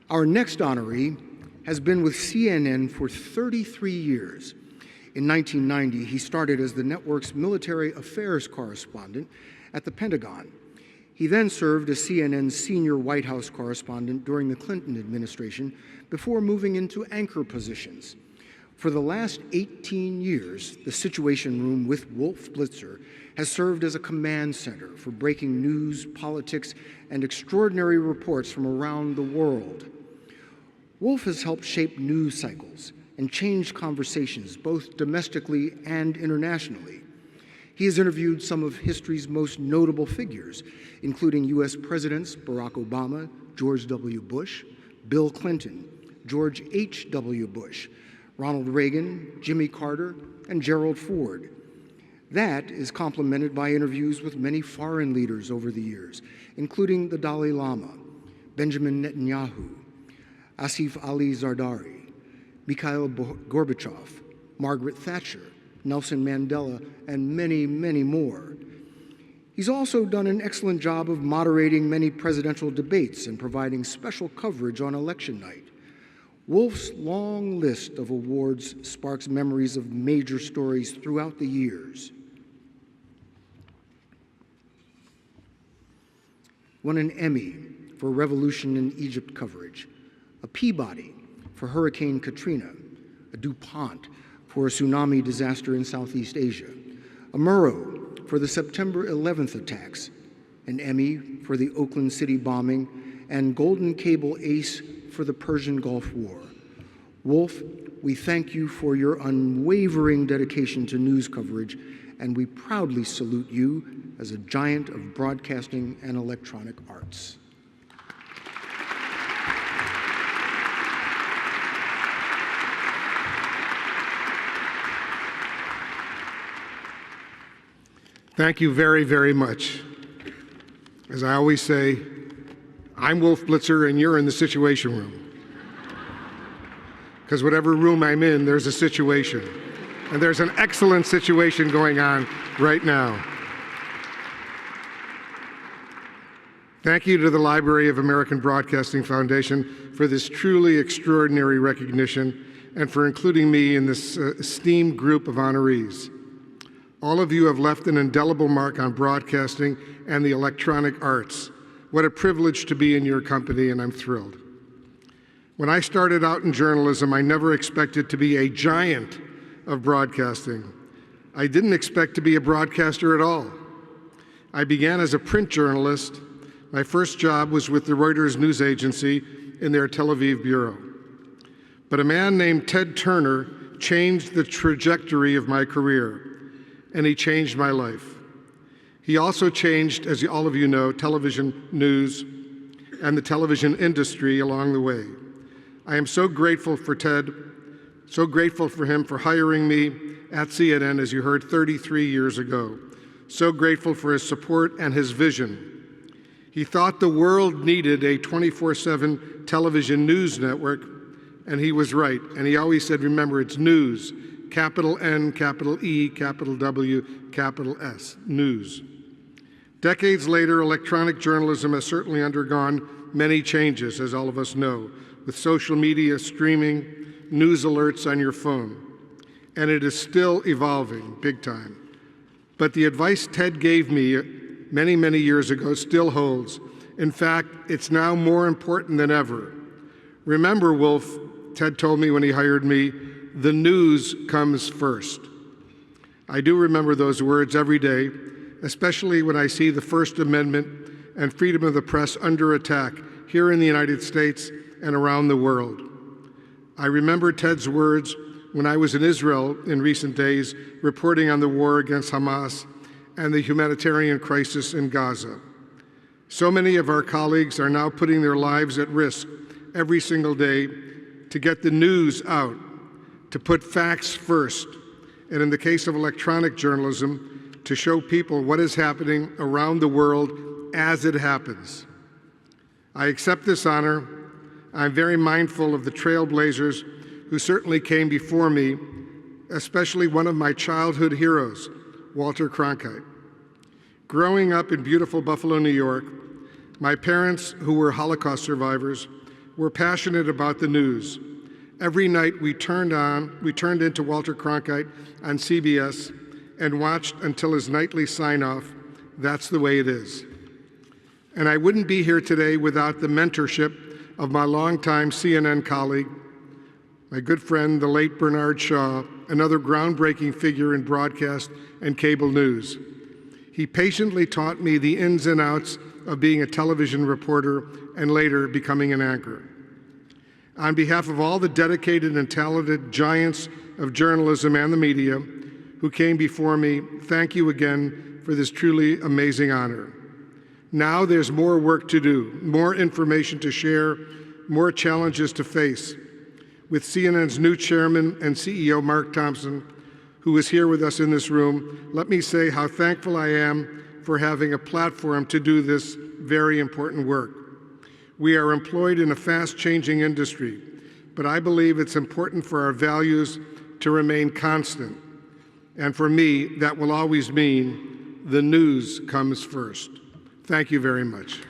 Our next honoree has been with CNN for 33 years. In 1990, he started as the network's military affairs correspondent at the Pentagon. He then served as CNN's senior White House correspondent during the Clinton administration before moving into anchor positions. For the last 18 years, the Situation Room with Wolf Blitzer has served as a command center for breaking news, politics, and extraordinary reports from around the world. Wolf has helped shape news cycles and change conversations both domestically and internationally. He has interviewed some of history's most notable figures, including U.S. Presidents Barack Obama, George W. Bush, Bill Clinton, George H.W. Bush, Ronald Reagan, Jimmy Carter, and Gerald Ford. That is complemented by interviews with many foreign leaders over the years, including the Dalai Lama, Benjamin Netanyahu, Asif Ali Zardari, Mikhail Gorbachev, Margaret Thatcher, Nelson Mandela, and many, many more. He's also done an excellent job of moderating many presidential debates and providing special coverage on election night. Wolf's long list of awards sparks memories of major stories throughout the years. Won an Emmy for Revolution in Egypt coverage, a Peabody for Hurricane Katrina, a DuPont for a tsunami disaster in Southeast Asia, a Murrow for the September 11th attacks, an Emmy for the Oakland City bombing, and Golden Cable Ace for the Persian Gulf War. Wolf, we thank you for your unwavering dedication to news coverage, and we proudly salute you as a giant of broadcasting and electronic arts. Thank you very, very much. As I always say, I'm Wolf Blitzer and you're in the Situation Room. Because whatever room I'm in, there's a situation. And there's an excellent situation going on right now. Thank you to the Library of American Broadcasting Foundation for this truly extraordinary recognition and for including me in this esteemed group of honorees. All of you have left an indelible mark on broadcasting and the electronic arts. What a privilege to be in your company, and I'm thrilled. When I started out in journalism, I never expected to be a giant of broadcasting. I didn't expect to be a broadcaster at all. I began as a print journalist. My first job was with the Reuters news agency in their Tel Aviv bureau. But a man named Ted Turner changed the trajectory of my career, and he changed my life. He also changed, as all of you know, television news and the television industry along the way. I am so grateful for Ted, so grateful for him for hiring me at CNN, as you heard, 33 years ago. So grateful for his support and his vision. He thought the world needed a 24/7 television news network, and he was right. And he always said, remember, it's news, capital N, capital E, capital W, capital S, news. Decades later, electronic journalism has certainly undergone many changes, as all of us know, with social media, streaming, news alerts on your phone. And it is still evolving big time. But the advice Ted gave me many, many years ago still holds. In fact, it's now more important than ever. Remember, Wolf, Ted told me when he hired me, the news comes first. I do remember those words every day, especially when I see the First Amendment and freedom of the press under attack here in the United States and around the world. I remember Ted's words when I was in Israel in recent days reporting on the war against Hamas and the humanitarian crisis in Gaza. So many of our colleagues are now putting their lives at risk every single day to get the news out, to put facts first, and in the case of electronic journalism, to show people what is happening around the world as it happens. I accept this honor. I'm very mindful of the trailblazers who certainly came before me, especially one of my childhood heroes, Walter Cronkite. Growing up in beautiful Buffalo, New York, my parents, who were Holocaust survivors, We're passionate about the news. Every night we turned into Walter Cronkite on CBS and watched until his nightly sign-off. That's the way it is. And I wouldn't be here today without the mentorship of my longtime CNN colleague, my good friend, the late Bernard Shaw, another groundbreaking figure in broadcast and cable news. He patiently taught me the ins and outs of being a television reporter and later becoming an anchor. On behalf of all the dedicated and talented giants of journalism and the media who came before me, thank you again for this truly amazing honor. Now there's more work to do, more information to share, more challenges to face. With CNN's new chairman and CEO, Mark Thompson, who is here with us in this room, let me say how thankful I am for having a platform to do this very important work. We are employed in a fast-changing industry, but I believe it's important for our values to remain constant. And for me, that will always mean the news comes first. Thank you very much.